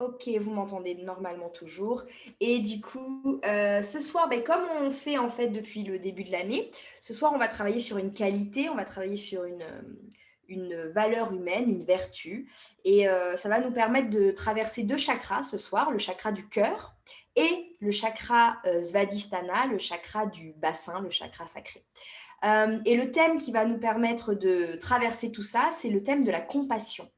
Ok, vous m'entendez normalement toujours. Et du coup, ce soir, ben, comme on fait en fait depuis le début de l'année, ce soir, on va travailler sur une qualité, on va travailler sur une valeur humaine, une vertu. Et ça va nous permettre de traverser deux chakras ce soir, le chakra du cœur et le chakra Svadhisthana, le chakra du bassin, le chakra sacré. Et le thème qui va nous permettre de traverser tout ça, c'est le thème de la compassion.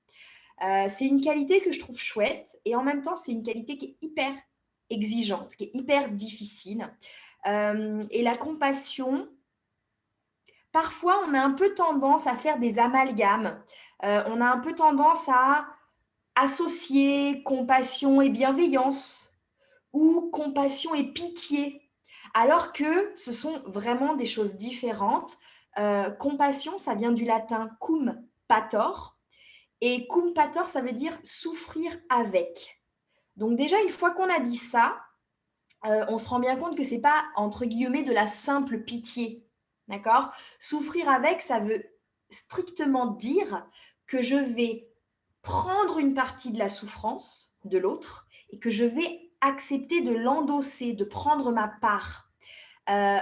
C'est une qualité que je trouve chouette et en même temps, c'est une qualité qui est hyper exigeante, qui est hyper difficile. Et la compassion, parfois, on a un peu tendance à faire des amalgames. On a un peu tendance à associer compassion et bienveillance ou compassion et pitié, alors que ce sont vraiment des choses différentes. Compassion, ça vient du latin cum pator, et cum pator, ça veut dire souffrir avec. Donc déjà, une fois qu'on a dit ça, on se rend bien compte que c'est pas, entre guillemets, de la simple pitié. D'accord. Souffrir avec, ça veut strictement dire que je vais prendre une partie de la souffrance de l'autre et que je vais accepter de l'endosser, de prendre ma part.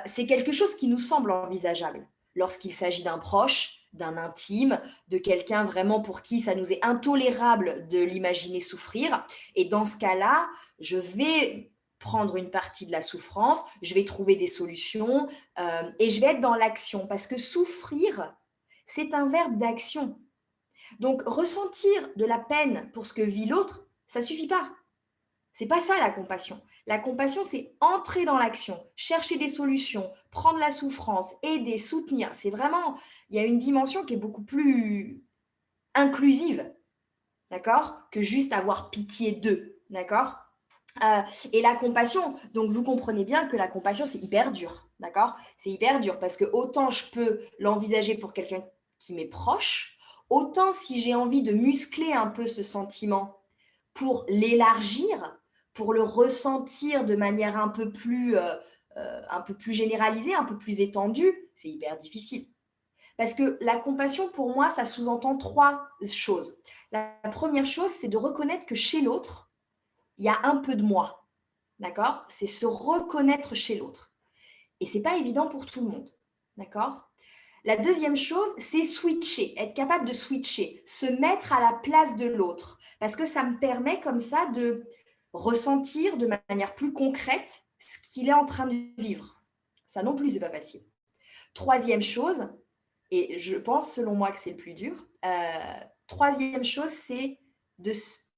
C'est quelque chose qui nous semble envisageable lorsqu'il s'agit d'un proche, d'un intime, de quelqu'un vraiment pour qui ça nous est intolérable de l'imaginer souffrir. Et dans ce cas-là, je vais prendre une partie de la souffrance, je vais trouver des solutions et je vais être dans l'action parce que souffrir, c'est un verbe d'action. Donc ressentir de la peine pour ce que vit l'autre, ça suffit pas. C'est pas ça la compassion. La compassion, c'est entrer dans l'action, chercher des solutions, prendre la souffrance, aider, soutenir. C'est vraiment, il y a une dimension qui est beaucoup plus inclusive, d'accord, que juste avoir pitié d'eux, d'accord. Euh, et la compassion, donc vous comprenez bien que la compassion, c'est hyper dur, d'accord. C'est hyper dur parce que autant je peux l'envisager pour quelqu'un qui m'est proche, autant si j'ai envie de muscler un peu ce sentiment pour l'élargir, pour le ressentir de manière un peu plus généralisée, un peu plus étendue, c'est hyper difficile. Parce que la compassion, pour moi, ça sous-entend trois choses. La première chose, c'est de reconnaître que chez l'autre, il y a un peu de moi. D'accord. C'est se reconnaître chez l'autre. Et ce n'est pas évident pour tout le monde. D'accord. La deuxième chose, c'est switcher, être capable de switcher, se mettre à la place de l'autre. Parce que ça me permet comme ça de ressentir de manière plus concrète ce qu'il est en train de vivre. Ça non plus, c'est pas facile. Troisième chose, et je pense selon moi que c'est le plus dur, troisième chose, c'est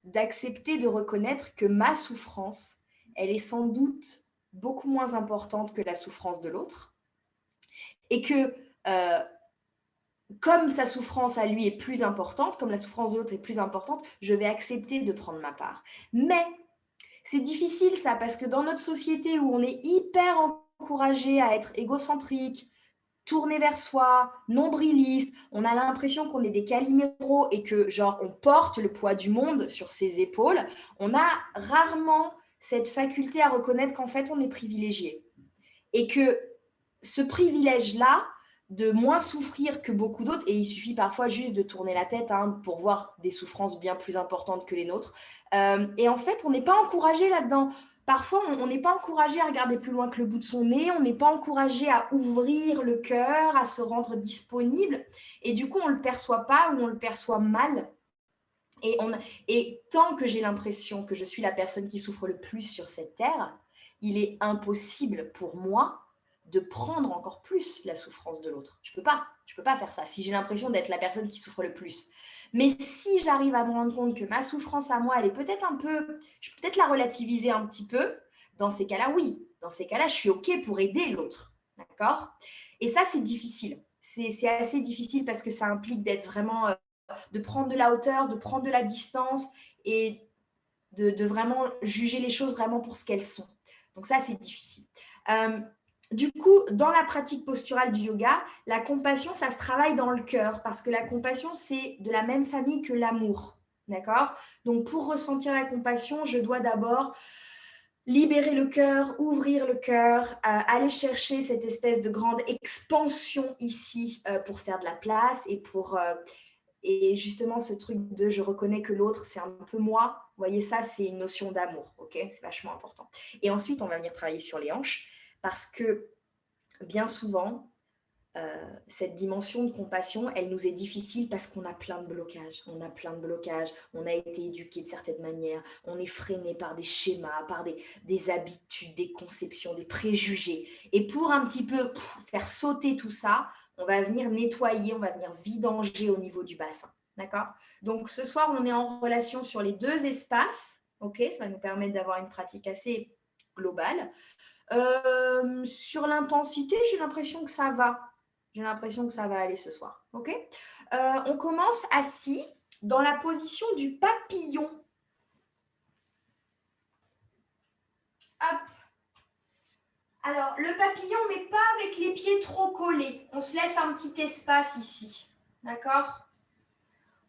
d'accepter de reconnaître que ma souffrance, elle est sans doute beaucoup moins importante que la souffrance de l'autre. Et que comme sa souffrance à lui est plus importante, comme la souffrance de l'autre est plus importante, je vais accepter de prendre ma part. Mais c'est difficile ça, parce que dans notre société où on est hyper encouragé à être égocentrique, tourné vers soi, nombriliste, on a l'impression qu'on est des caliméros et que genre on porte le poids du monde sur ses épaules, on a rarement cette faculté à reconnaître qu'en fait on est privilégié. Et que ce privilège-là, de moins souffrir que beaucoup d'autres, et il suffit parfois juste de tourner la tête pour voir des souffrances bien plus importantes que les nôtres. Et en fait, on n'est pas encouragé là-dedans. Parfois, on n'est pas encouragé à regarder plus loin que le bout de son nez, on n'est pas encouragé à ouvrir le cœur, à se rendre disponible, et du coup, on ne le perçoit pas ou on le perçoit mal. Et tant que j'ai l'impression que je suis la personne qui souffre le plus sur cette terre, il est impossible pour moi de prendre encore plus la souffrance de l'autre. Je peux pas faire ça si j'ai l'impression d'être la personne qui souffre le plus. Mais si j'arrive à me rendre compte que ma souffrance à moi, elle est peut-être un peu, je peux peut-être la relativiser un petit peu, dans ces cas-là, oui. Dans ces cas-là, je suis OK pour aider l'autre. D'accord. Et ça, c'est difficile. C'est assez difficile parce que ça implique d'être vraiment de prendre de la hauteur, de prendre de la distance et de vraiment juger les choses vraiment pour ce qu'elles sont. Donc ça, c'est difficile. Du coup, dans la pratique posturale du yoga, la compassion, ça se travaille dans le cœur parce que la compassion, c'est de la même famille que l'amour. D'accord. Donc, pour ressentir la compassion, je dois d'abord libérer le cœur, ouvrir le cœur, aller chercher cette espèce de grande expansion ici pour faire de la place et pour Et justement, ce truc de je reconnais que l'autre, c'est un peu moi, vous voyez, ça, c'est une notion d'amour, ok? C'est vachement important. Et ensuite, on va venir travailler sur les hanches parce que bien souvent, cette dimension de compassion, elle nous est difficile parce qu'on a plein de blocages. On a plein de blocages, on a été éduqué de certaines manières, on est freiné par des schémas, par des habitudes, des conceptions, des préjugés. Et pour un petit peu faire sauter tout ça, on va venir nettoyer, on va venir vidanger au niveau du bassin. D'accord? Donc ce soir, on est en relation sur les deux espaces. Ok, ça va nous permettre d'avoir une pratique assez globale. Sur l'intensité, j'ai l'impression que ça va. J'ai l'impression que ça va aller ce soir. Ok. On commence assis dans la position du papillon. Hop. Alors, le papillon, mais pas avec les pieds trop collés. On se laisse un petit espace ici. D'accord?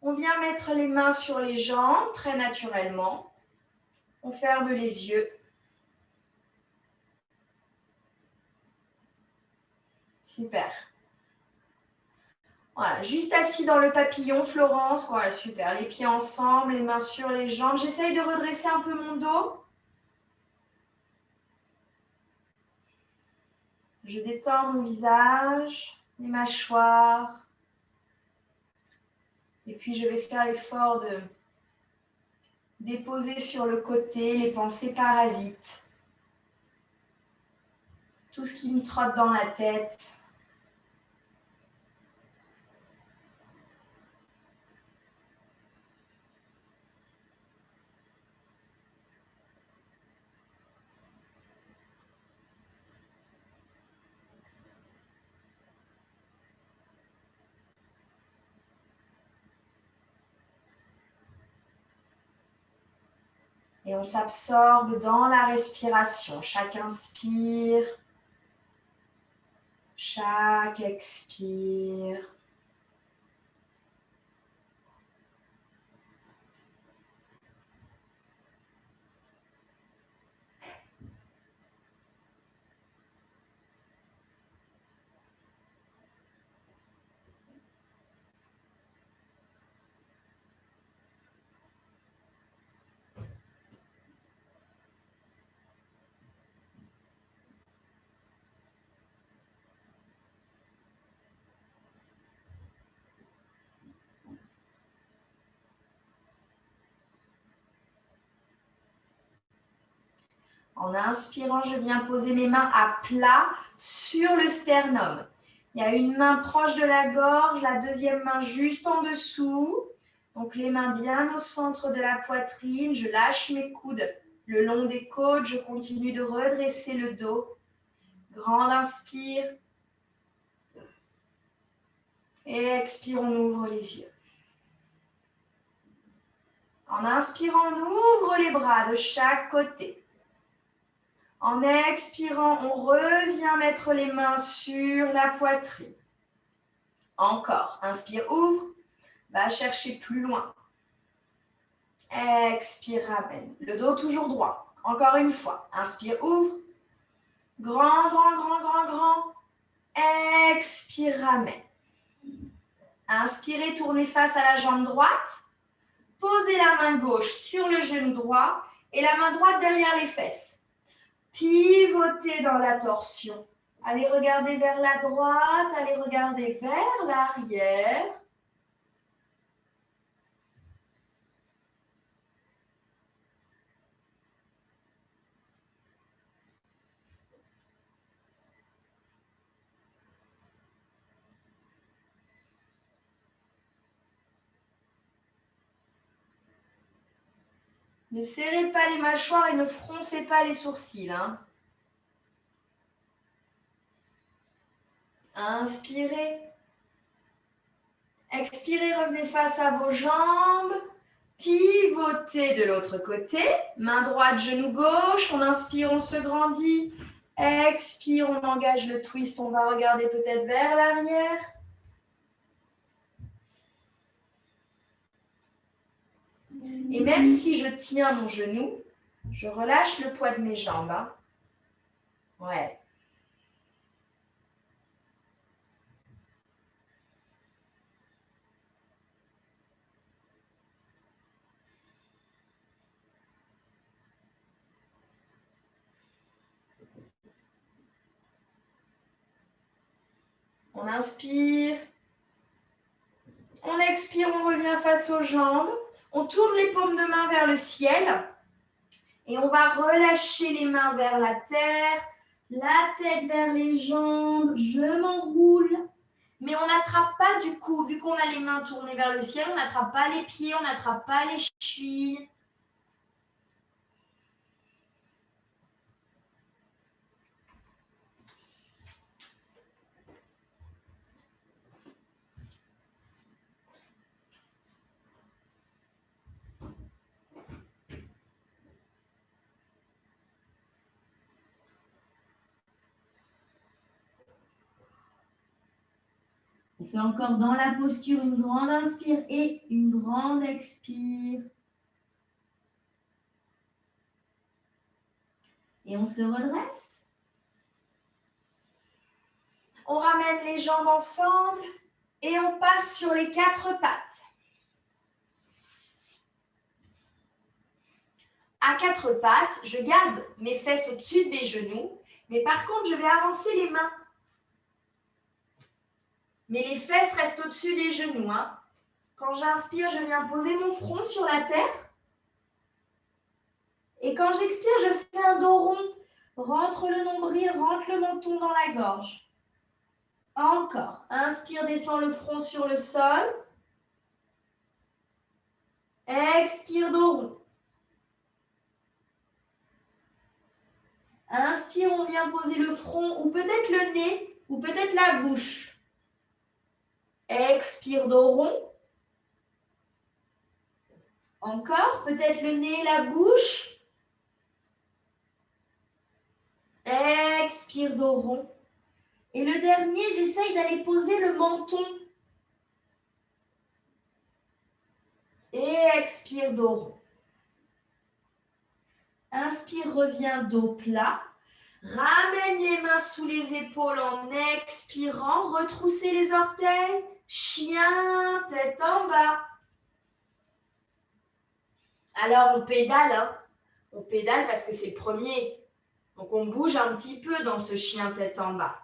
On vient mettre les mains sur les jambes, très naturellement. On ferme les yeux. Super. Voilà, juste assis dans le papillon, Florence. Voilà, super. Les pieds ensemble, les mains sur les jambes. J'essaye de redresser un peu mon dos. Je détends mon visage, les mâchoires. Et puis, je vais faire l'effort de déposer sur le côté les pensées parasites. Tout ce qui me trotte dans la tête. Et on s'absorbe dans la respiration. Chaque inspire, chaque expire. En inspirant, je viens poser mes mains à plat sur le sternum. Il y a une main proche de la gorge, la deuxième main juste en dessous. Donc les mains bien au centre de la poitrine. Je lâche mes coudes le long des côtes. Je continue de redresser le dos. Grande inspire. Et expire, on ouvre les yeux. En inspirant, on ouvre les bras de chaque côté. En expirant, on revient mettre les mains sur la poitrine. Encore. Inspire, ouvre. Va chercher plus loin. Expire, ramène. Le dos toujours droit. Encore une fois. Inspire, ouvre. Grand, grand, grand, grand, grand. Expire, ramène. Inspirez, tournez face à la jambe droite. Posez la main gauche sur le genou droit et la main droite derrière les fesses. Pivotez dans la torsion. Allez regarder vers la droite, allez regarder vers l'arrière. Ne serrez pas les mâchoires et ne froncez pas les sourcils. Inspirez. Expirez, revenez face à vos jambes. Pivotez de l'autre côté. Main droite, genou gauche. On inspire, on se grandit. Expire, on engage le twist. On va regarder peut-être vers l'arrière. Et même si je tiens mon genou, je relâche le poids de mes jambes. Ouais. On inspire. On expire, on revient face aux jambes. On tourne les paumes de main vers le ciel. Et on va relâcher les mains vers la terre. La tête vers les jambes. Je m'enroule. Mais on n'attrape pas du coup, vu qu'on a les mains tournées vers le ciel, on n'attrape pas les pieds, on n'attrape pas les chevilles. On fait encore dans la posture une grande inspire et une grande expire. Et on se redresse. On ramène les jambes ensemble et on passe sur les 4 pattes. À 4 pattes, je garde mes fesses au-dessus de mes genoux, mais par contre, je vais avancer les mains. Mais les fesses restent au-dessus des genoux. Quand j'inspire, je viens poser mon front sur la terre. Et quand j'expire, je fais un dos rond. Rentre le nombril, rentre le menton dans la gorge. Encore. Inspire, descend le front sur le sol. Expire, dos rond. Inspire, on vient poser le front ou peut-être le nez ou peut-être la bouche. Expire, dos rond. Encore, peut-être le nez, la bouche. Expire, dos rond. Et le dernier, j'essaye d'aller poser le menton. Et expire, dos rond. Inspire, reviens, dos plat. Ramène les mains sous les épaules en expirant. Retroussez les orteils. Chien, tête en bas. Alors, on pédale. On pédale parce que c'est le premier. Donc, on bouge un petit peu dans ce chien tête en bas.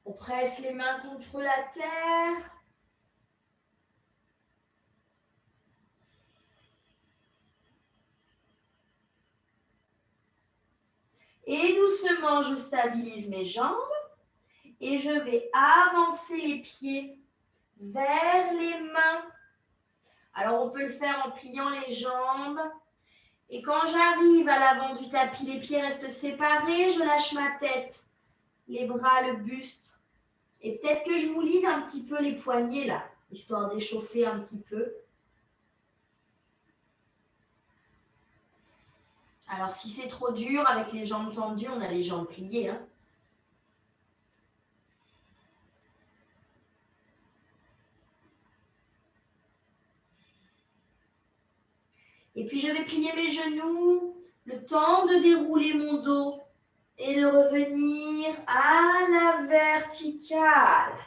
On presse les mains contre la terre. Et doucement, je stabilise mes jambes. Et je vais avancer les pieds vers les mains. Alors, on peut le faire en pliant les jambes. Et quand j'arrive à l'avant du tapis, les pieds restent séparés. Je lâche ma tête, les bras, le buste. Et peut-être que je mouline un petit peu les poignets là, histoire d'échauffer un petit peu. Alors, si c'est trop dur, avec les jambes tendues, on a les jambes pliées. Et puis, je vais plier mes genoux, le temps de dérouler mon dos et de revenir à la verticale.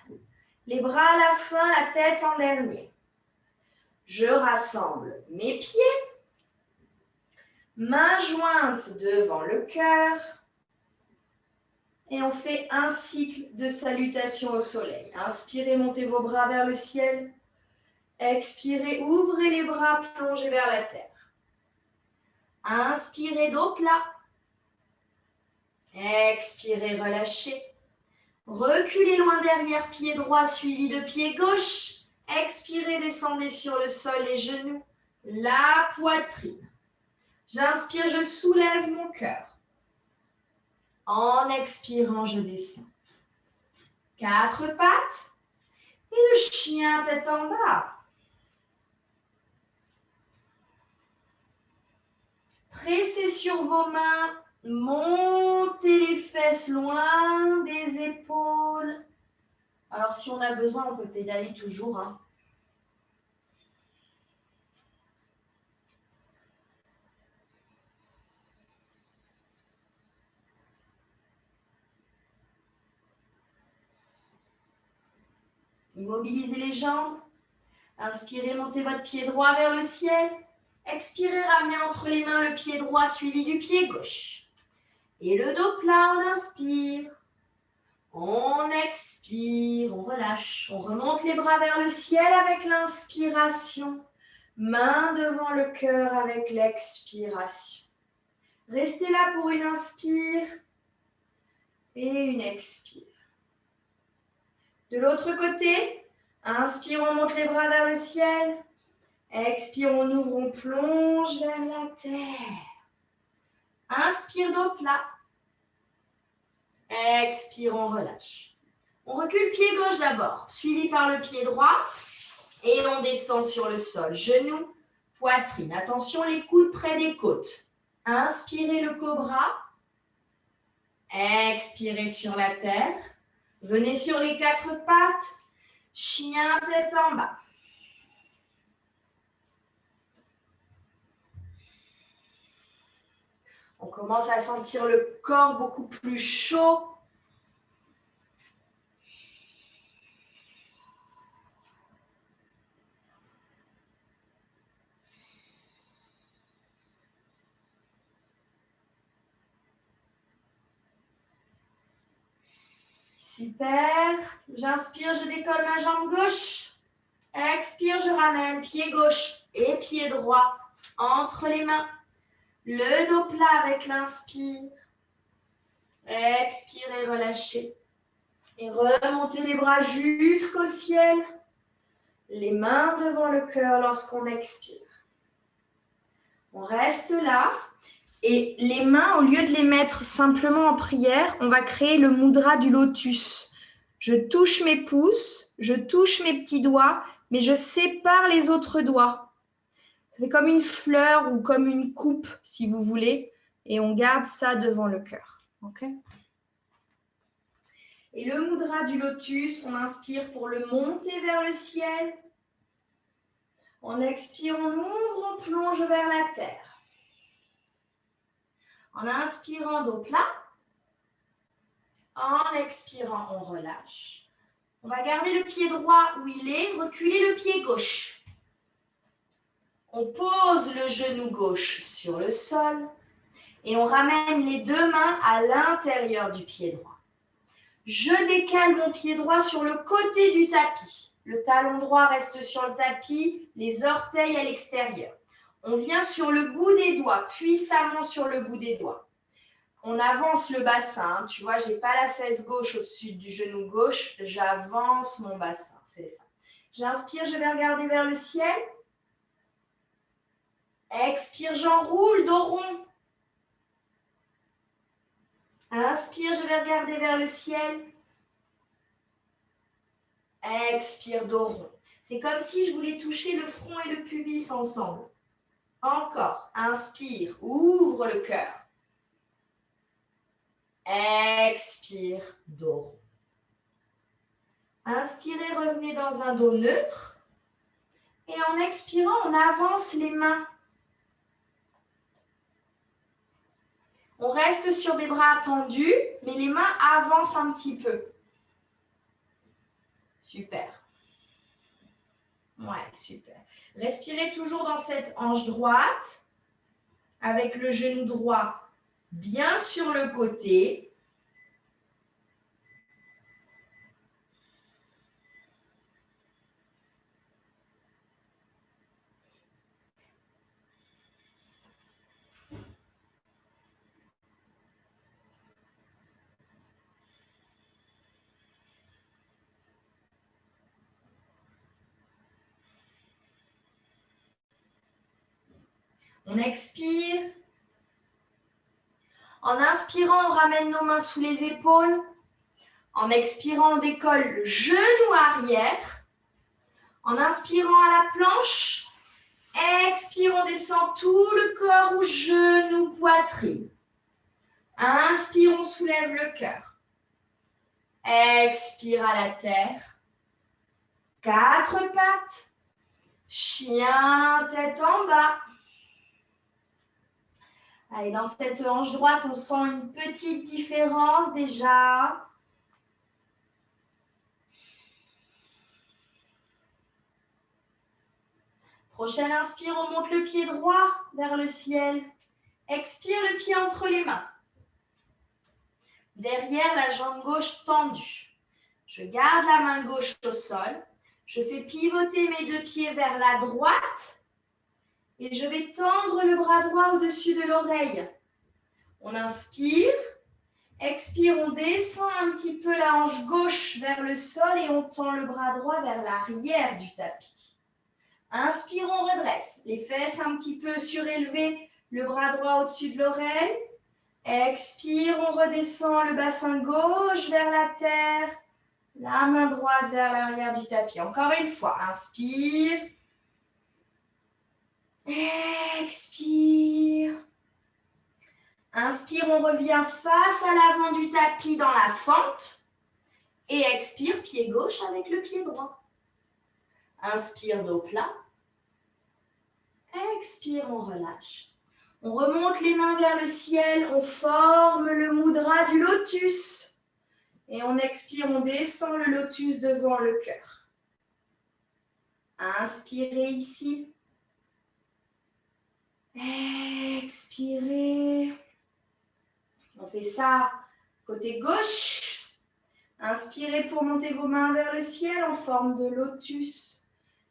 Les bras à la fin, la tête en dernier. Je rassemble mes pieds, mains jointes devant le cœur. Et on fait un cycle de salutation au soleil. Inspirez, montez vos bras vers le ciel. Expirez, ouvrez les bras, plongez vers la terre. Inspirez, dos plat. Expirez, relâchez. Reculez loin derrière, pied droit suivi de pied gauche. Expirez, descendez sur le sol, les genoux, la poitrine. J'inspire, je soulève mon cœur. En expirant, je descends. 4 pattes. Et le chien tête en bas. Pressez sur vos mains. Montez les fesses loin des épaules. Alors, si on a besoin, on peut pédaler toujours. Immobilisez les jambes. Inspirez, montez votre pied droit vers le ciel. Expirez, ramenez entre les mains le pied droit suivi du pied gauche. Et le dos plat, on inspire. On expire, on relâche. On remonte les bras vers le ciel avec l'inspiration. Main devant le cœur avec l'expiration. Restez là pour une inspire et une expire. De l'autre côté, inspire, on monte les bras vers le ciel. Expire, on ouvre, on plonge vers la terre. Inspire, dos plat. Expire, on relâche. On recule pied gauche d'abord, suivi par le pied droit. Et on descend sur le sol. Genoux, poitrine. Attention, les coudes près des côtes. Inspirez le cobra. Expirez sur la terre. Venez sur les quatre pattes. Chien, tête en bas. On commence à sentir le corps beaucoup plus chaud. Super. J'inspire, je décolle ma jambe gauche. Expire, je ramène pied gauche et pied droit entre les mains. Le dos plat avec l'inspire. Expirez, relâchez. Et remontez les bras jusqu'au ciel. Les mains devant le cœur lorsqu'on expire. On reste là. Et les mains, au lieu de les mettre simplement en prière, on va créer le mudra du lotus. Je touche mes pouces, je touche mes petits doigts, mais je sépare les autres doigts. Ça fait comme une fleur ou comme une coupe, si vous voulez. Et on garde ça devant le cœur. Okay. Et le mudra du lotus, on inspire pour le monter vers le ciel. On expire, on ouvre, on plonge vers la terre. En inspirant, dos plat. En expirant, on relâche. On va garder le pied droit où il est, reculer le pied gauche. On pose le genou gauche sur le sol et on ramène les deux mains à l'intérieur du pied droit. Je décale mon pied droit sur le côté du tapis. Le talon droit reste sur le tapis, les orteils à l'extérieur. On vient sur le bout des doigts, puissamment sur le bout des doigts. On avance le bassin. Tu vois, je n'ai pas la fesse gauche au-dessus du genou gauche. J'avance mon bassin, c'est ça. J'inspire, je vais regarder vers le ciel. Expire, j'enroule, dos rond. Inspire, je vais regarder vers le ciel. Expire, dos rond. C'est comme si je voulais toucher le front et le pubis ensemble. Encore. Inspire, ouvre le cœur. Expire, dos rond. Inspirez, revenez dans un dos neutre. Et en expirant, on avance les mains. On reste sur des bras tendus, mais les mains avancent un petit peu. Super. Ouais, super. Respirez toujours dans cette hanche droite, avec le genou droit bien sur le côté. On expire. En inspirant, on ramène nos mains sous les épaules. En expirant, on décolle le genou arrière. En inspirant à la planche. Expire, on descend tout le corps au genou, poitrine. Inspire, on soulève le cœur. Expire à la terre. Quatre pattes. Chien, tête en bas. Allez, dans cette hanche droite, on sent une petite différence déjà. Prochaine inspire, on monte le pied droit vers le ciel. Expire, le pied entre les mains. Derrière la jambe gauche tendue. Je garde la main gauche au sol. Je fais pivoter mes deux pieds vers la droite. Et je vais tendre le bras droit au-dessus de l'oreille. On inspire. Expire, on descend un petit peu la hanche gauche vers le sol et on tend le bras droit vers l'arrière du tapis. Inspire, on redresse. Les fesses un petit peu surélevées, le bras droit au-dessus de l'oreille. Expire, on redescend le bassin gauche vers la terre. La main droite vers l'arrière du tapis. Encore une fois, inspire. Expire. Inspire, on revient face à l'avant du tapis dans la fente. Et expire, pied gauche avec le pied droit. Inspire, dos plat. Expire, on relâche. On remonte les mains vers le ciel. On forme le mudra du lotus. Et on expire, on descend le lotus devant le cœur. Inspirez ici. Expirez. On fait ça côté gauche. Inspirez pour monter vos mains vers le ciel en forme de lotus.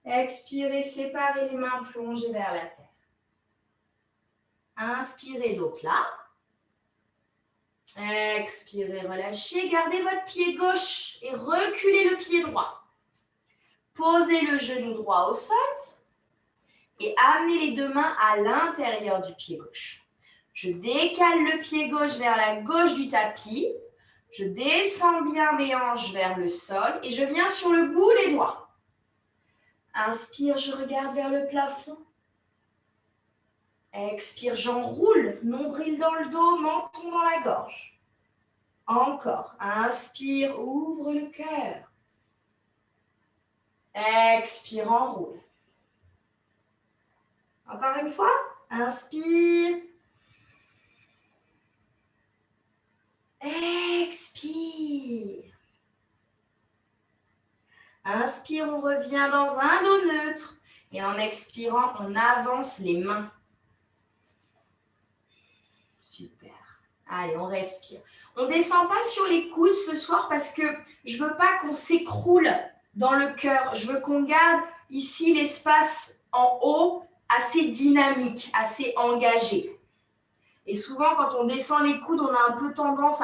Expirez, séparez les mains, plongez vers la terre. Inspirez, dos plat. Expirez, relâchez. Gardez votre pied gauche et reculez le pied droit. Posez le genou droit au sol et amenez les deux mains à l'intérieur du pied gauche. Je décale le pied gauche vers la gauche du tapis. Je descends bien mes hanches vers le sol et je viens sur le bout des doigts. Inspire, je regarde vers le plafond. Expire, j'enroule, nombril dans le dos, menton dans la gorge. Encore, inspire, ouvre le cœur. Expire, enroule. Encore une fois, inspire. Expire. Inspire, on revient dans un dos neutre. Et en expirant, on avance les mains. Super. Allez, on respire. On ne descend pas sur les coudes ce soir parce que je ne veux pas qu'on s'écroule dans le cœur. Je veux qu'on garde ici l'espace en haut assez dynamique, assez engagé. Et souvent, quand on descend les coudes, on a un peu tendance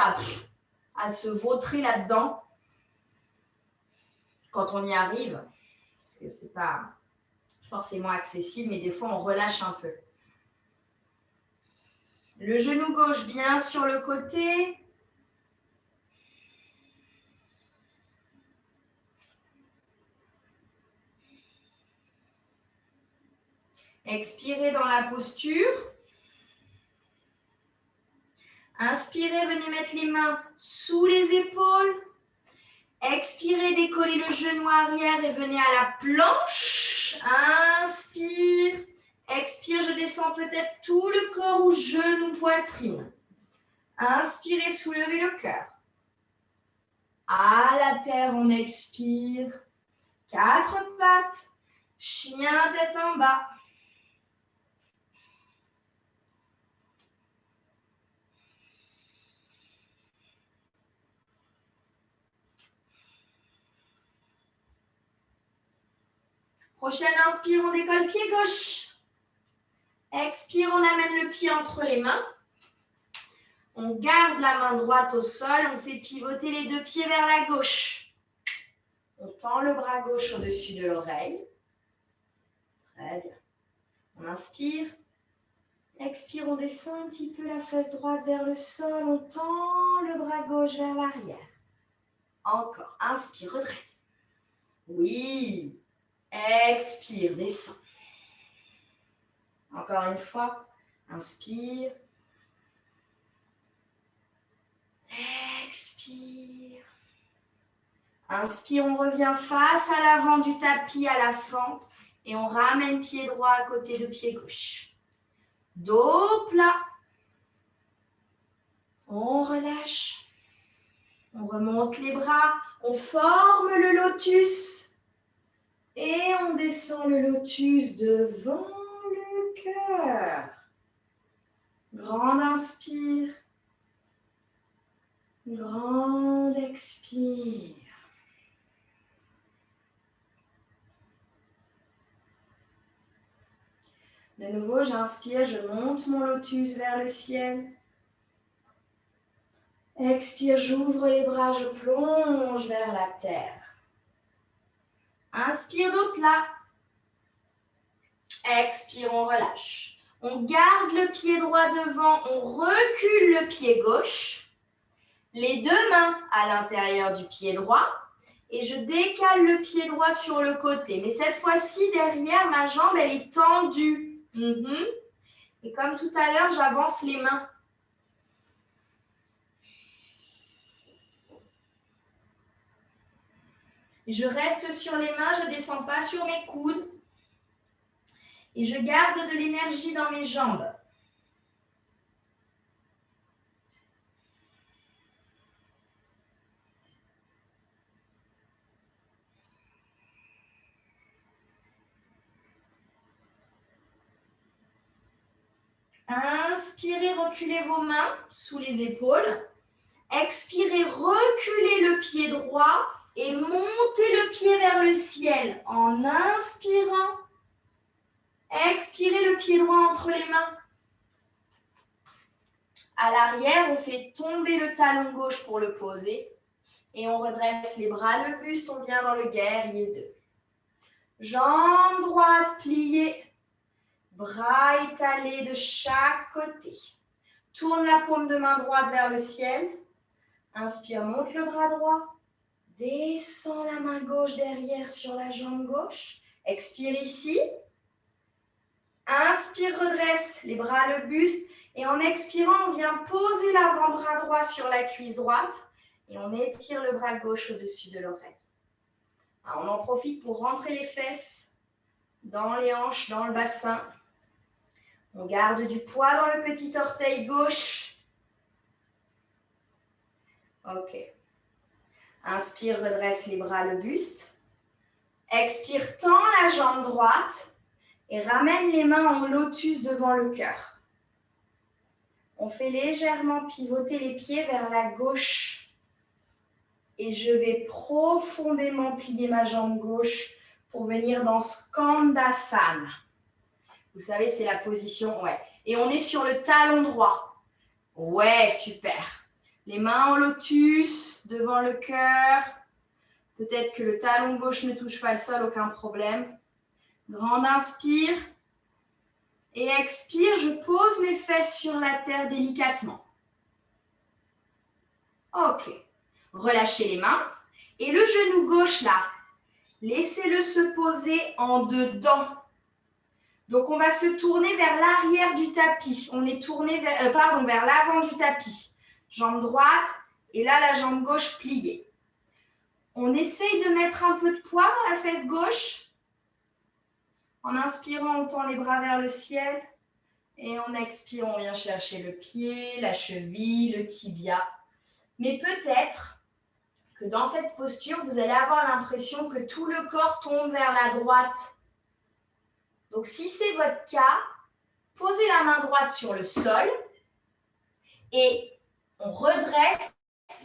à se vautrer là-dedans quand on y arrive. Parce que ce n'est pas forcément accessible, mais des fois, on relâche un peu. Le genou gauche bien sur le côté. Expirez dans la posture. Inspirez, venez mettre les mains sous les épaules. Expirez, décollez le genou arrière et venez à la planche. Inspire. Expire, je descends peut-être tout le corps ou genou, poitrine. Inspirez, soulevez le cœur. À la terre, on expire. 4 pattes. Chien, tête en bas. Prochaine inspire, on décolle pied gauche. Expire, on amène le pied entre les mains. On garde la main droite au sol. On fait pivoter les deux pieds vers la gauche. On tend le bras gauche au-dessus de l'oreille. Très bien. On inspire. Expire, on descend un petit peu la fesse droite vers le sol. On tend le bras gauche vers l'arrière. Encore. Inspire, redresse. Oui. Expire, descend. Encore une fois. Inspire. Expire. Inspire, on revient face à l'avant du tapis, à la fente. Et on ramène pied droit à côté de pied gauche. Dos plat. On relâche. On remonte les bras. On forme le lotus. Et on descend le lotus devant le cœur. Grande inspire. Grande expire. De nouveau, j'inspire, je monte mon lotus vers le ciel. Expire, j'ouvre les bras, je plonge vers la terre. Inspire, dos plat. Expire, on relâche. On garde le pied droit devant, on recule le pied gauche. Les deux mains à l'intérieur du pied droit. Et je décale le pied droit sur le côté. Mais cette fois-ci, derrière, ma jambe, elle est tendue. Et comme tout à l'heure, j'avance les mains. Je reste sur les mains, je ne descends pas sur mes coudes. Et je garde de l'énergie dans mes jambes. Inspirez, reculez vos mains sous les épaules. Expirez, reculez le pied droit et montez le pied vers le ciel en inspirant. Expirez le pied droit entre les mains. À l'arrière, on fait tomber le talon gauche pour le poser. Et on redresse les bras, le buste, on vient dans le guerrier 2. Jambe droite pliée. Bras étalés de chaque côté. Tourne la paume de main droite vers le ciel. Inspire, monte le bras droit. Descends la main gauche derrière sur la jambe gauche. Expire ici. Inspire, redresse les bras, le buste. Et en expirant, on vient poser l'avant-bras droit sur la cuisse droite. Et on étire le bras gauche au-dessus de l'oreille. On en profite pour rentrer les fesses dans les hanches, dans le bassin. On garde du poids dans le petit orteil gauche. Ok. Inspire, redresse les bras, le buste. Expire, tends la jambe droite et ramène les mains en lotus devant le cœur. On fait légèrement pivoter les pieds vers la gauche. Et je vais profondément plier ma jambe gauche pour venir dans Skandasana. Vous savez, c'est la position, ouais. Et on est sur le talon droit. Ouais, super. Les mains en lotus, devant le cœur. Peut-être que le talon gauche ne touche pas le sol, aucun problème. Grande inspire. Et expire, je pose mes fesses sur la terre délicatement. Ok. Relâchez les mains. Et le genou gauche là, laissez-le se poser en dedans. Donc, on va se tourner vers l'arrière du tapis. On est tourné vers l'avant du tapis. Jambe droite et là, la jambe gauche pliée. On essaye de mettre un peu de poids dans la fesse gauche. En inspirant, on tend les bras vers le ciel. Et en expirant, on vient chercher le pied, la cheville, le tibia. Mais peut-être que dans cette posture, vous allez avoir l'impression que tout le corps tombe vers la droite. Donc, si c'est votre cas, posez la main droite sur le sol et on redresse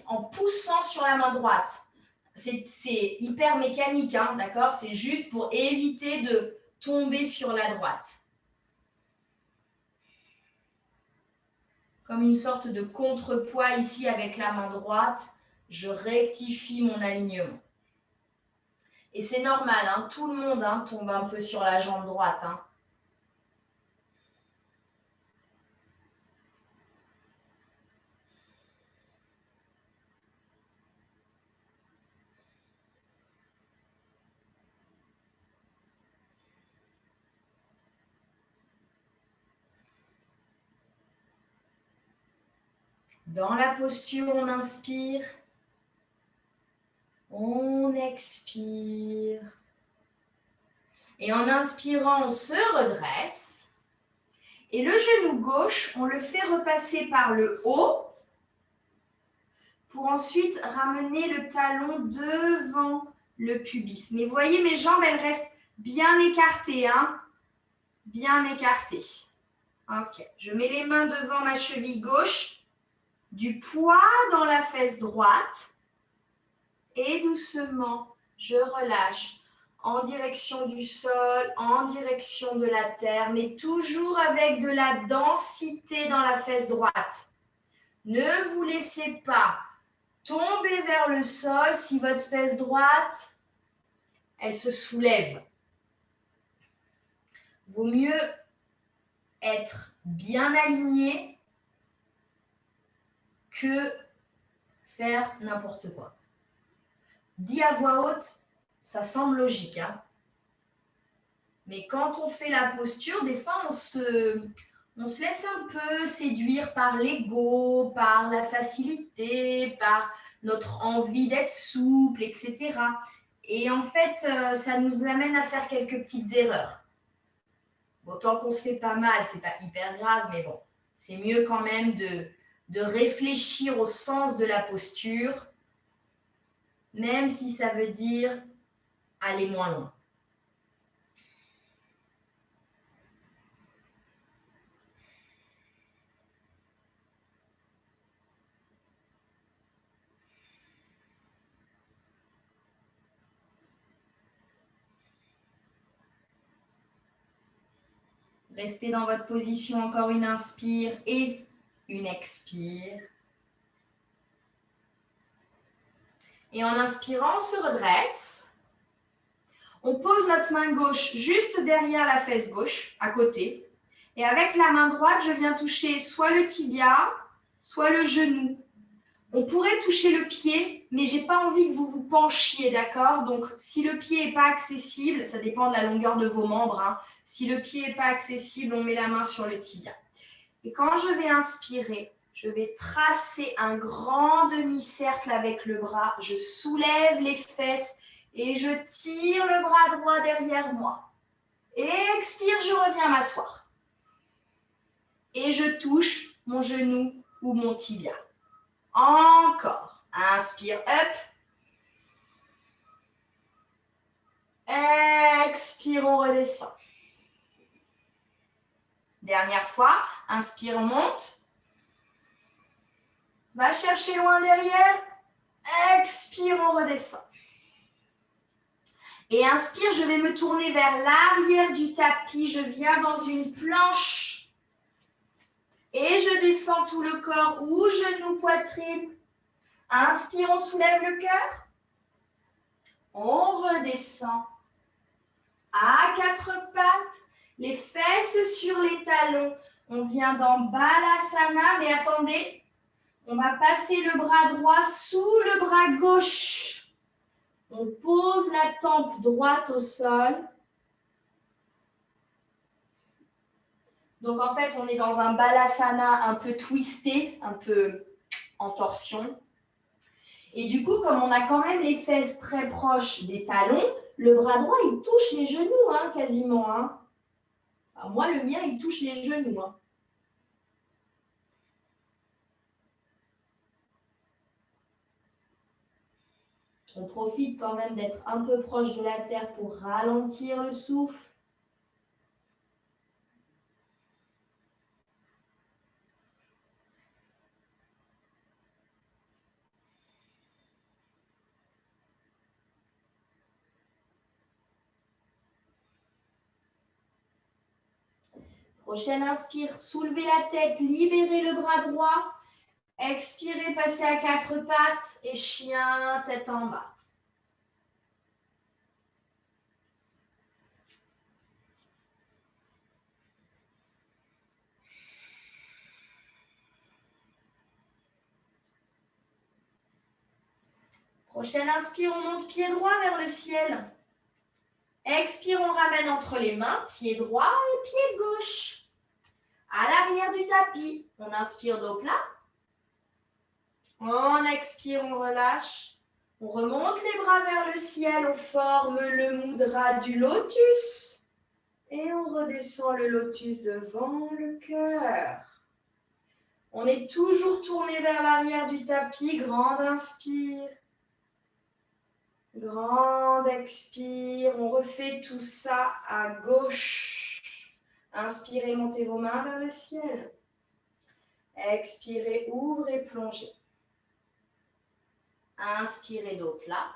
en poussant sur la main droite. C'est hyper mécanique, hein, d'accord? C'est juste pour éviter de tomber sur la droite. Comme une sorte de contrepoids ici avec la main droite, je rectifie mon alignement. Et c'est normal, hein, tout le monde tombe un peu sur la jambe droite. Hein. Dans la posture, on inspire, on expire. Et en inspirant, on se redresse. Et le genou gauche, on le fait repasser par le haut pour ensuite ramener le talon devant le pubis. Mais vous voyez, mes jambes, elles restent bien écartées, hein? Bien écartées. Ok, je mets les mains devant ma cheville gauche, du poids dans la fesse droite et doucement, je relâche en direction du sol, en direction de la terre, mais toujours avec de la densité dans la fesse droite. Ne vous laissez pas tomber vers le sol si votre fesse droite, elle se soulève. Vaut mieux être bien aligné que faire n'importe quoi. Dit à voix haute, ça semble logique, hein? Mais quand on fait la posture, des fois, on se laisse un peu séduire par l'ego, par la facilité, par notre envie d'être souple, etc. Et en fait, ça nous amène à faire quelques petites erreurs. Bon, tant qu'on se fait pas mal, c'est pas hyper grave, mais bon, c'est mieux quand même de réfléchir au sens de la posture, même si ça veut dire aller moins loin. Restez dans votre position, encore une inspire et une expire. Et en inspirant, on se redresse. On pose notre main gauche juste derrière la fesse gauche, à côté. Et avec la main droite, je viens toucher soit le tibia, soit le genou. On pourrait toucher le pied, mais je n'ai pas envie que vous vous penchiez, d'accord? Donc, si le pied n'est pas accessible, ça dépend de la longueur de vos membres, hein. Si le pied n'est pas accessible, on met la main sur le tibia. Et quand je vais inspirer, je vais tracer un grand demi-cercle avec le bras. Je soulève les fesses et je tire le bras droit derrière moi. Et expire, je reviens m'asseoir. Et je touche mon genou ou mon tibia. Encore. Inspire, up. Expire, on redescend. Dernière fois, inspire, on monte. Va chercher loin derrière. Expire, on redescend. Et inspire, je vais me tourner vers l'arrière du tapis. Je viens dans une planche. Et je descends tout le corps, ou genou, poitrine. Inspire, on soulève le cœur. On redescend. À quatre pattes, les fesses sur les talons. On vient dans Balasana, mais attendez, on va passer le bras droit sous le bras gauche. On pose la tempe droite au sol. Donc en fait, on est dans un Balasana un peu twisté, un peu en torsion. Et du coup, comme on a quand même les fesses très proches des talons, le bras droit, il touche les genoux, hein, quasiment. Hein. Alors moi, le mien, il touche les genoux. Hein. On profite quand même d'être un peu proche de la terre pour ralentir le souffle. Prochaine inspire, soulevez la tête, libérez le bras droit. Expirez, passez à quatre pattes et chien, tête en bas. Prochaine inspire, on monte pied droit vers le ciel. Expire, on ramène entre les mains, pied droit et pied gauche. À l'arrière du tapis, on inspire dos plat. On expire, on relâche. On remonte les bras vers le ciel, on forme le mudra du lotus. Et on redescend le lotus devant le cœur. On est toujours tourné vers l'arrière du tapis, grande inspire. Grande expire. On refait tout ça à gauche. Inspirez, montez vos mains vers le ciel. Expirez, ouvrez, plongez. Inspirez, dos plat.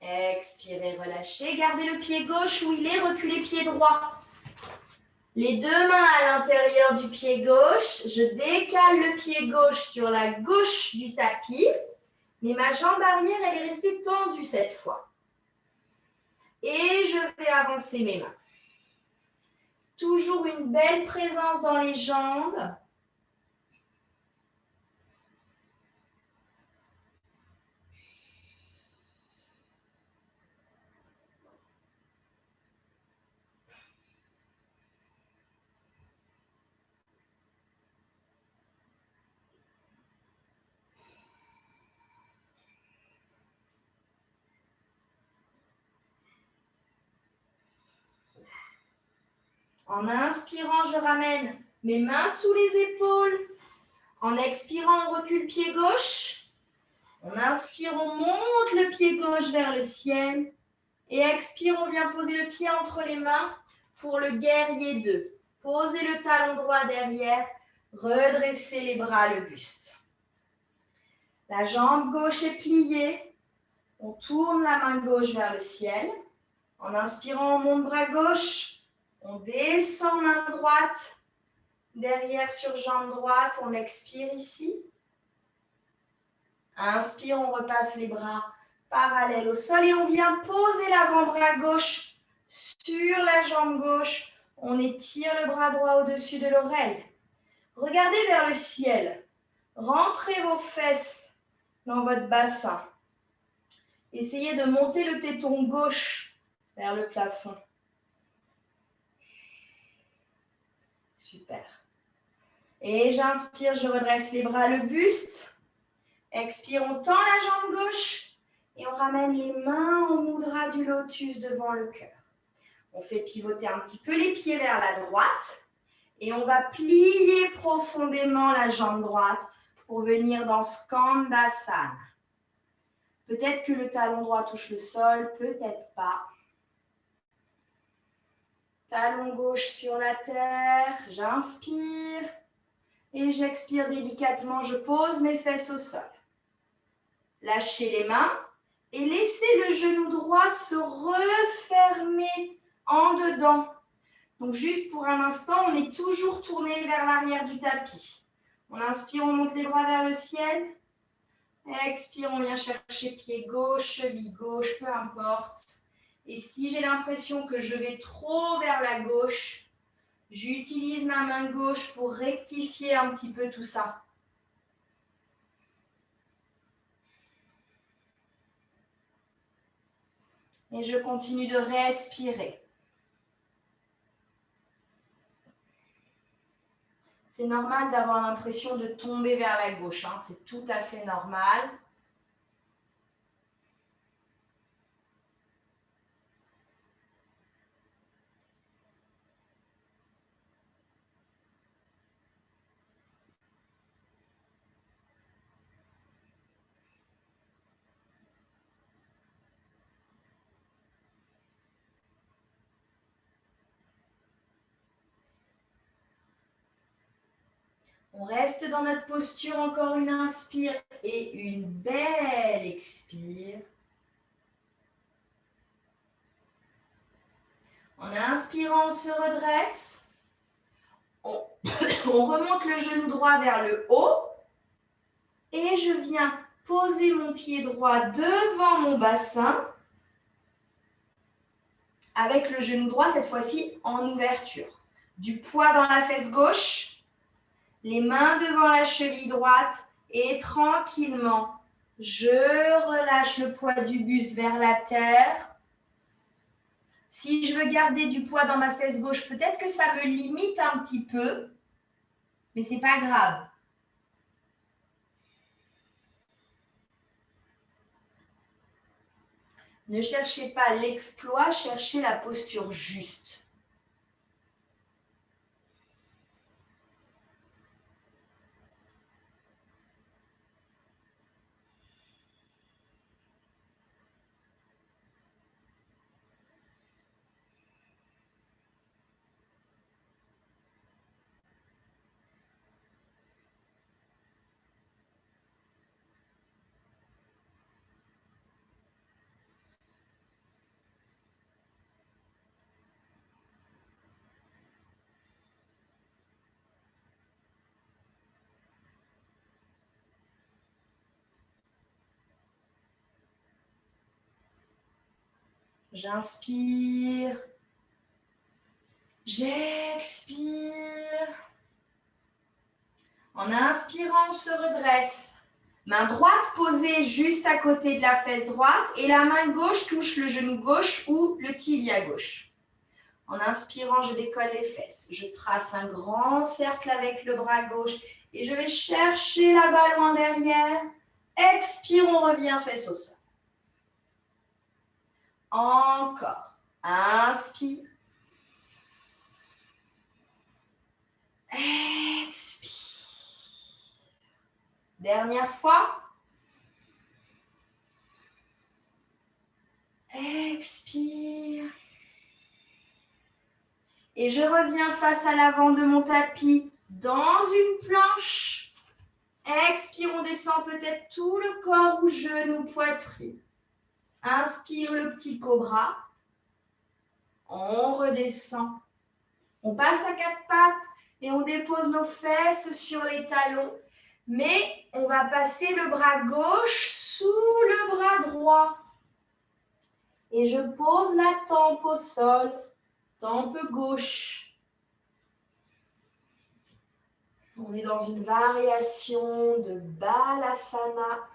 Expirez, relâchez. Gardez le pied gauche où il est, reculez pied droit. Les deux mains à l'intérieur du pied gauche. Je décale le pied gauche sur la gauche du tapis. Mais ma jambe arrière, elle est restée tendue cette fois. Et je vais avancer mes mains. Toujours une belle présence dans les jambes. En inspirant, je ramène mes mains sous les épaules. En expirant, on recule pied gauche. On inspire, on monte le pied gauche vers le ciel. Et expire, on vient poser le pied entre les mains pour le guerrier 2. Posez le talon droit derrière. Redressez les bras, le buste. La jambe gauche est pliée. On tourne la main gauche vers le ciel. En inspirant, on monte bras gauche. On descend main droite. Derrière sur jambe droite, on expire ici. Inspire, on repasse les bras parallèles au sol et on vient poser l'avant-bras gauche sur la jambe gauche. On étire le bras droit au-dessus de l'oreille. Regardez vers le ciel. Rentrez vos fesses dans votre bassin. Essayez de monter le téton gauche vers le plafond. Super. Et j'inspire, je redresse les bras, le buste. Expire, on tend la jambe gauche et on ramène les mains au mudra du lotus devant le cœur. On fait pivoter un petit peu les pieds vers la droite et on va plier profondément la jambe droite pour venir dans Skandasana. Peut-être que le talon droit touche le sol, peut-être pas. Talon gauche sur la terre, j'inspire et j'expire délicatement, je pose mes fesses au sol. Lâchez les mains et laissez le genou droit se refermer en dedans. Donc juste pour un instant, on est toujours tourné vers l'arrière du tapis. On inspire, on monte les bras vers le ciel. Expire, on vient chercher pied gauche, cheville gauche, peu importe. Et si j'ai l'impression que je vais trop vers la gauche, j'utilise ma main gauche pour rectifier un petit peu tout ça. Et je continue de respirer. C'est normal d'avoir l'impression de tomber vers la gauche, hein. C'est tout à fait normal. On reste dans notre posture, encore une inspire et une belle expire. En inspirant, on se redresse. On remonte le genou droit vers le haut. Et je viens poser mon pied droit devant mon bassin. Avec le genou droit, cette fois-ci, en ouverture. Du poids dans la fesse gauche. Les mains devant la cheville droite et tranquillement, je relâche le poids du buste vers la terre. Si je veux garder du poids dans ma fesse gauche, peut-être que ça me limite un petit peu, mais ce n'est pas grave. Ne cherchez pas l'exploit, cherchez la posture juste. J'inspire. J'expire. En inspirant, on se redresse. Main droite posée juste à côté de la fesse droite et la main gauche touche le genou gauche ou le tibia gauche. En inspirant, je décolle les fesses. Je trace un grand cercle avec le bras gauche et je vais chercher la balle loin derrière. Expire, on revient fesse au sol. Encore. Inspire. Expire. Dernière fois. Expire. Et je reviens face à l'avant de mon tapis dans une planche. Expire, on descend peut-être tout le corps ou genou, poitrine. Inspire le petit cobra. On redescend. On passe à quatre pattes et on dépose nos fesses sur les talons. Mais on va passer le bras gauche sous le bras droit. Et je pose la tempe au sol, tempe gauche. On est dans une variation de Balasana.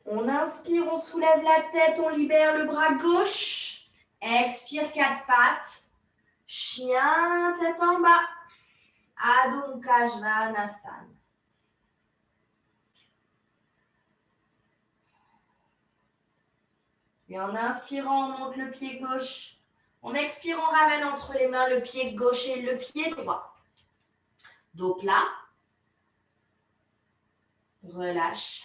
On inspire, on soulève la tête, on libère le bras gauche. Expire, quatre pattes. Chien, tête en bas. Adho Mukha Svanasana. Et en inspirant, on monte le pied gauche. En expirant, on ramène entre les mains le pied gauche et le pied droit. Dos plat. Relâche.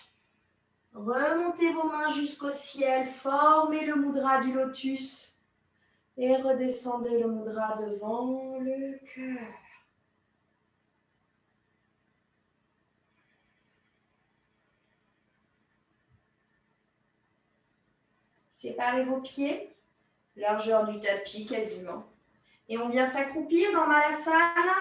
Remontez vos mains jusqu'au ciel. Formez le mudra du lotus. Et redescendez le mudra devant le cœur. Séparez vos pieds, largeur du tapis quasiment. Et on vient s'accroupir dans Malasana.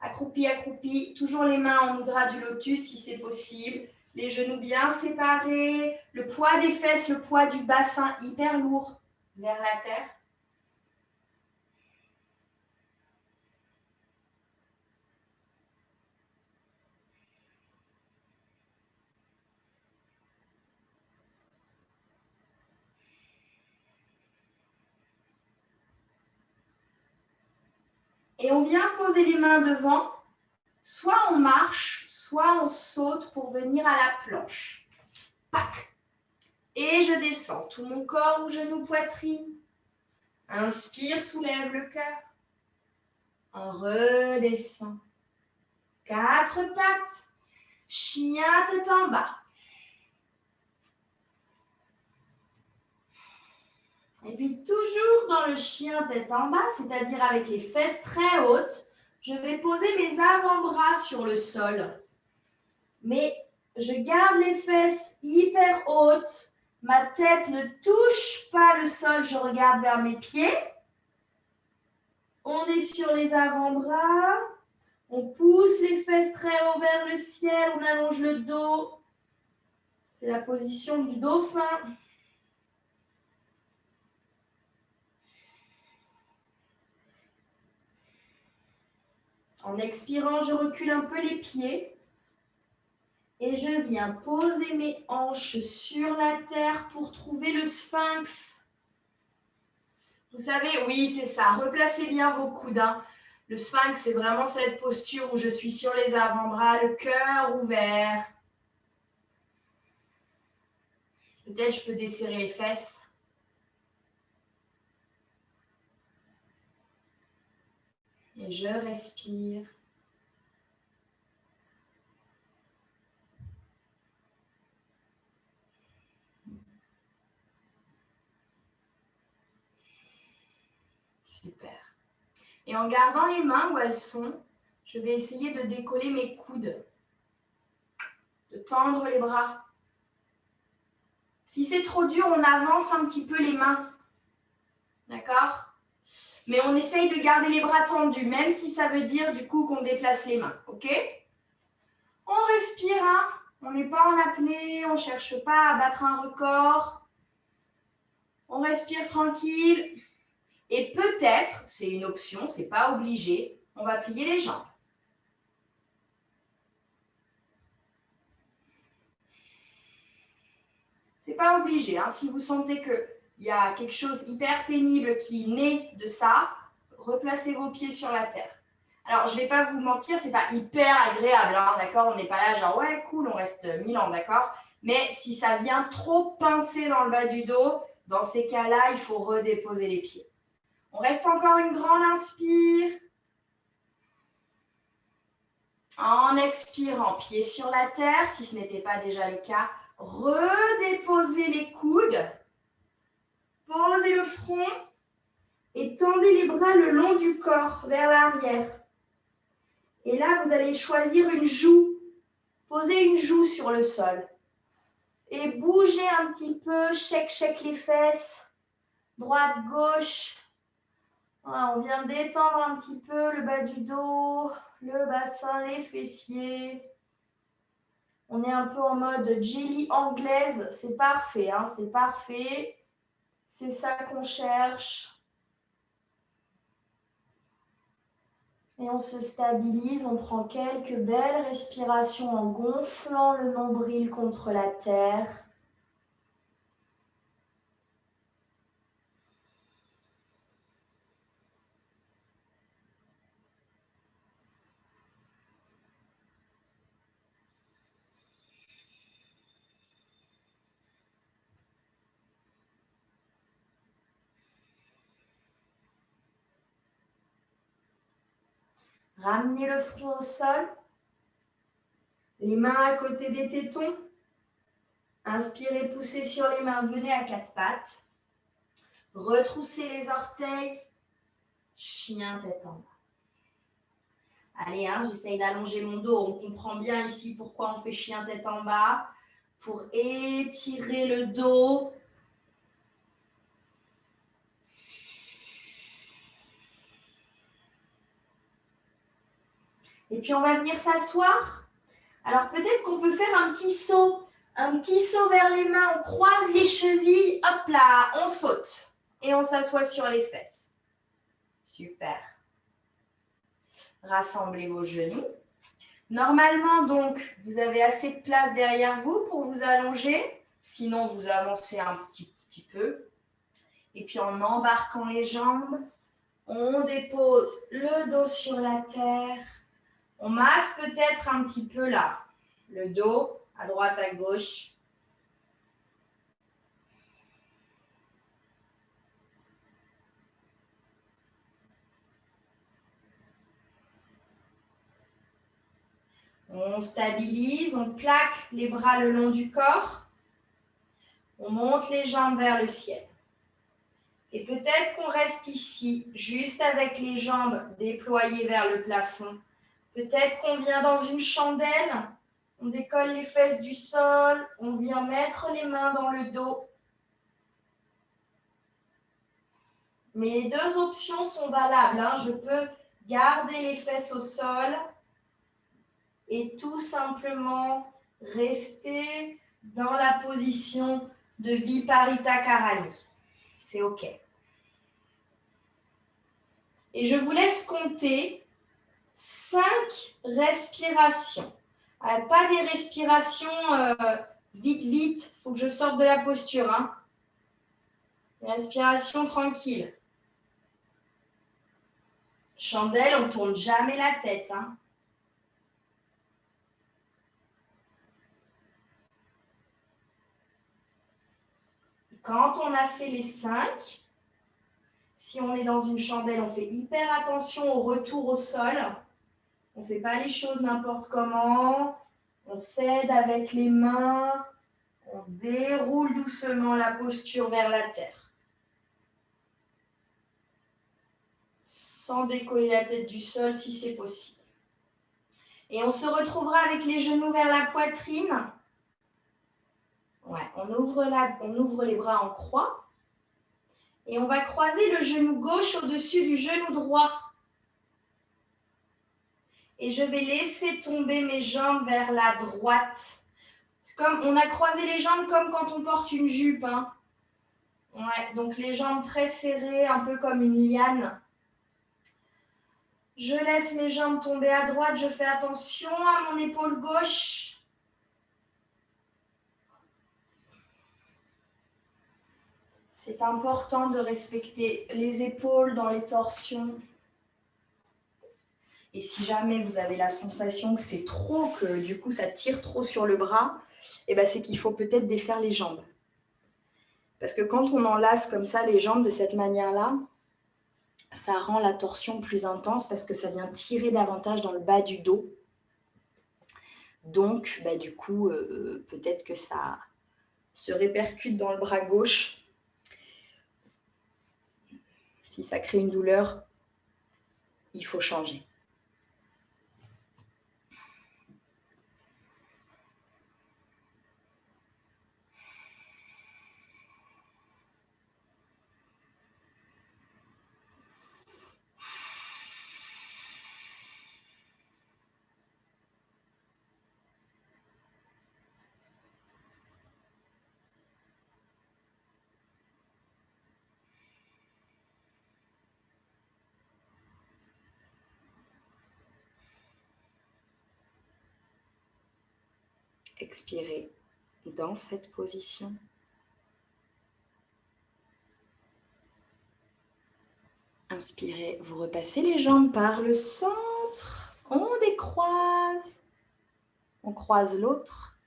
Accroupi, accroupi, toujours les mains en mudra du lotus si c'est possible. Les genoux bien séparés, le poids des fesses, le poids du bassin hyper lourd vers la terre. Et on vient poser les mains devant. Soit on marche, soit on saute pour venir à la planche. Pac. Et je descends tout mon corps ou genou, poitrine. Inspire, soulève le cœur. On redescend. Quatre pattes. Chien, tête en bas. Et puis toujours dans le chien tête en bas, c'est-à-dire avec les fesses très hautes, je vais poser mes avant-bras sur le sol. Mais je garde les fesses hyper hautes. Ma tête ne touche pas le sol, je regarde vers mes pieds. On est sur les avant-bras. On pousse les fesses très haut vers le ciel. On allonge le dos. C'est la position du dauphin. En expirant, je recule un peu les pieds. Et je viens poser mes hanches sur la terre pour trouver le sphinx. Vous savez, oui, c'est ça. Replacez bien vos coudes. Le sphinx, c'est vraiment cette posture où je suis sur les avant-bras, le cœur ouvert. Peut-être je peux desserrer les fesses. Et je respire. Super. Et en gardant les mains où elles sont, je vais essayer de décoller mes coudes, de tendre les bras. Si c'est trop dur, on avance un petit peu les mains. D'accord? Mais on essaye de garder les bras tendus, même si ça veut dire du coup qu'on déplace les mains. Ok? On respire, hein? On n'est pas en apnée, on ne cherche pas à battre un record. On respire tranquille. Et peut-être, c'est une option, c'est pas obligé, on va plier les jambes. C'est pas obligé. Hein. Si vous sentez qu'il y a quelque chose hyper pénible qui naît de ça, replacez vos pieds sur la terre. Alors, je ne vais pas vous mentir, c'est pas hyper agréable, hein, d'accord? On n'est pas là genre, ouais, cool, on reste 1000 ans, d'accord? Mais si ça vient trop pincer dans le bas du dos, dans ces cas-là, il faut redéposer les pieds. On reste encore une grande inspire. En expirant, pieds sur la terre, si ce n'était pas déjà le cas, redéposez les coudes, posez le front et tendez les bras le long du corps vers l'arrière. Et là, vous allez choisir une joue. Posez une joue sur le sol. Et bougez un petit peu, shake les fesses, droite, gauche. Voilà, on vient détendre un petit peu le bas du dos, le bassin, les fessiers. On est un peu en mode jelly anglaise, c'est parfait, hein, c'est parfait. C'est ça qu'on cherche. Et on se stabilise, on prend quelques belles respirations en gonflant le nombril contre la terre. Ramenez le front au sol. Les mains à côté des tétons. Inspirez, poussez sur les mains, venez à quatre pattes. Retroussez les orteils. Chien tête en bas. Allez, hein, j'essaye d'allonger mon dos. On comprend bien ici pourquoi on fait chien tête en bas. Pour étirer le dos. Et puis, on va venir s'asseoir. Alors, peut-être qu'on peut faire un petit saut. Un petit saut vers les mains. On croise les chevilles. Hop là, on saute. Et on s'assoit sur les fesses. Super. Rassemblez vos genoux. Normalement, donc, vous avez assez de place derrière vous pour vous allonger. Sinon, vous avancez un petit peu. Et puis, en embarquant les jambes, on dépose le dos sur la terre. On masse peut-être un petit peu là, le dos, à droite, à gauche. On stabilise, on plaque les bras le long du corps. On monte les jambes vers le ciel. Et peut-être qu'on reste ici, juste avec les jambes déployées vers le plafond. Peut-être qu'on vient dans une chandelle. On décolle les fesses du sol. On vient mettre les mains dans le dos. Mais les deux options sont valables. Hein. Je peux garder les fesses au sol et tout simplement rester dans la position de Viparita Karani. C'est OK. Et je vous laisse compter 5 respirations. Pas des respirations vite, il faut que je sorte de la posture. Hein. Des respirations tranquilles. Chandelle, on ne tourne jamais la tête. Hein. Quand on a fait les 5, Si on est dans une chandelle, on fait hyper attention au retour au sol. On ne fait pas les choses n'importe comment. On s'aide avec les mains. On déroule doucement la posture vers la terre. Sans décoller la tête du sol si c'est possible. Et on se retrouvera avec les genoux vers la poitrine. Ouais, on ouvre les bras en croix. Et on va croiser le genou gauche au-dessus du genou droit. Et je vais laisser tomber mes jambes vers la droite. Comme on a croisé les jambes comme quand on porte une jupe. Hein. Ouais, donc les jambes très serrées, un peu comme une liane. Je laisse mes jambes tomber à droite. Je fais attention à mon épaule gauche. C'est important de respecter les épaules dans les torsions. Et si jamais vous avez la sensation que c'est trop, que du coup ça tire trop sur le bras, eh ben c'est qu'il faut peut-être défaire les jambes. Parce que quand on enlace comme ça les jambes de cette manière-là, ça rend la torsion plus intense parce que ça vient tirer davantage dans le bas du dos. Donc, du coup, peut-être que ça se répercute dans le bras gauche. Si ça crée une douleur, il faut changer. Expirez dans cette position. Inspirez, vous repassez les jambes par le centre. On décroise. On croise l'autre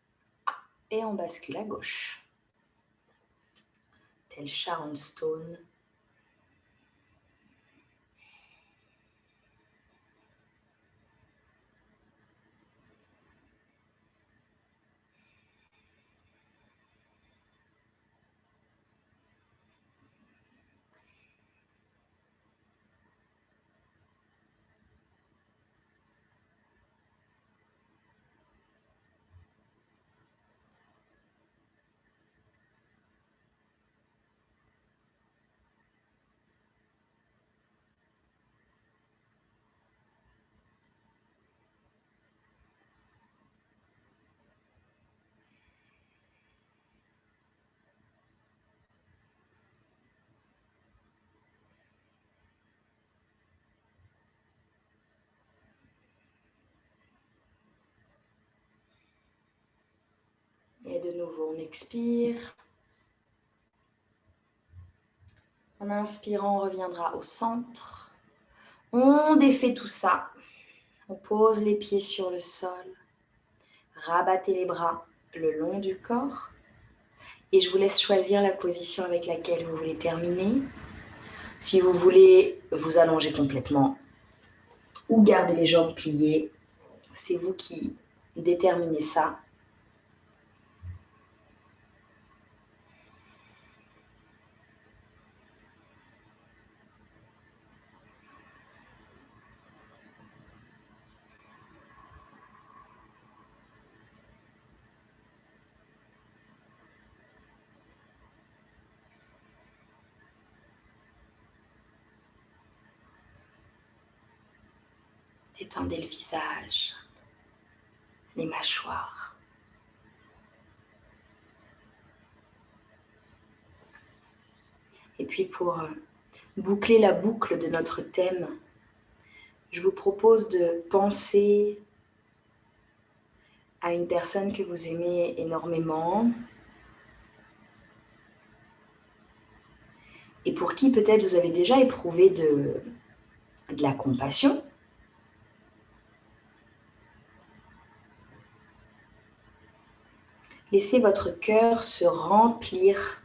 et on bascule à gauche. Tel Sharon Stone. Et de nouveau, on expire. En inspirant, on reviendra au centre. On défait tout ça. On pose les pieds sur le sol. Rabattez les bras le long du corps. Et je vous laisse choisir la position avec laquelle vous voulez terminer. Si vous voulez vous allonger complètement ou garder les jambes pliées, c'est vous qui déterminez ça. Détendez le visage, les mâchoires. Et puis pour boucler la boucle de notre thème, je vous propose de penser à une personne que vous aimez énormément et pour qui peut-être vous avez déjà éprouvé de la compassion. Laissez votre cœur se remplir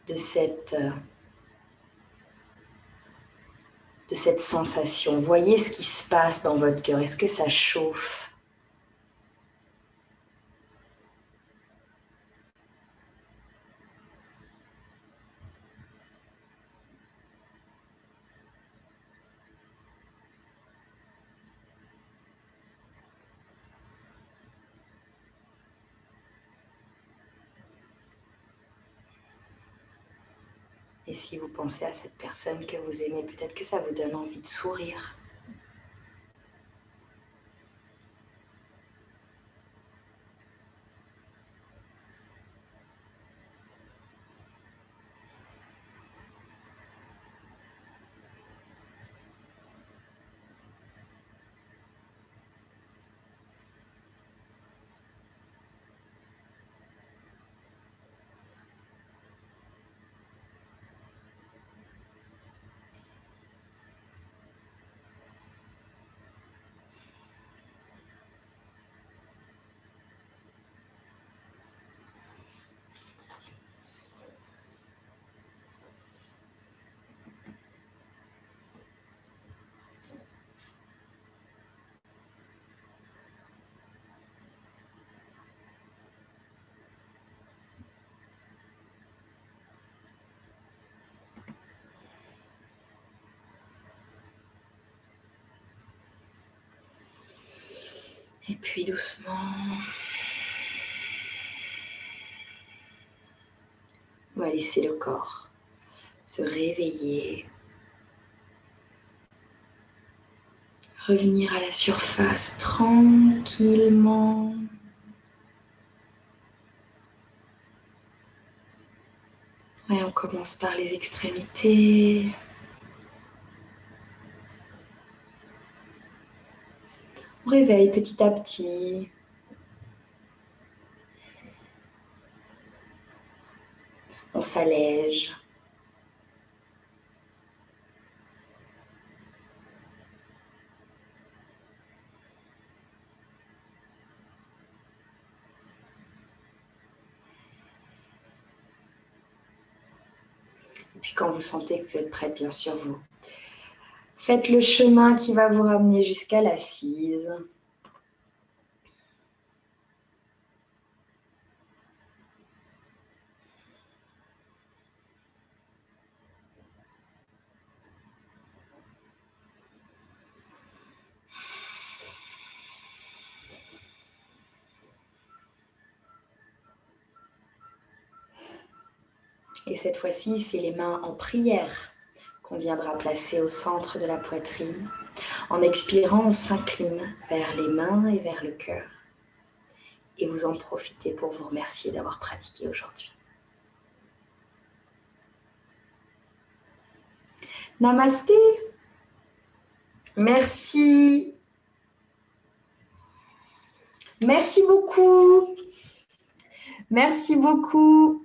de cette sensation. Voyez ce qui se passe dans votre cœur. Est-ce que ça chauffe? Et si vous pensez à cette personne que vous aimez, peut-être que ça vous donne envie de sourire. Et puis doucement, on va laisser le corps se réveiller, revenir à la surface tranquillement. Et on commence par les extrémités. On réveille petit à petit. On s'allège. Et puis quand vous sentez que vous êtes prête, bien sûr, vous faites le chemin qui va vous ramener jusqu'à l'assise. Et cette fois-ci, c'est les mains en prière qu'on viendra placer au centre de la poitrine. En expirant, on s'incline vers les mains et vers le cœur. Et vous en profitez pour vous remercier d'avoir pratiqué aujourd'hui. Namasté. Merci. Merci beaucoup. Merci beaucoup.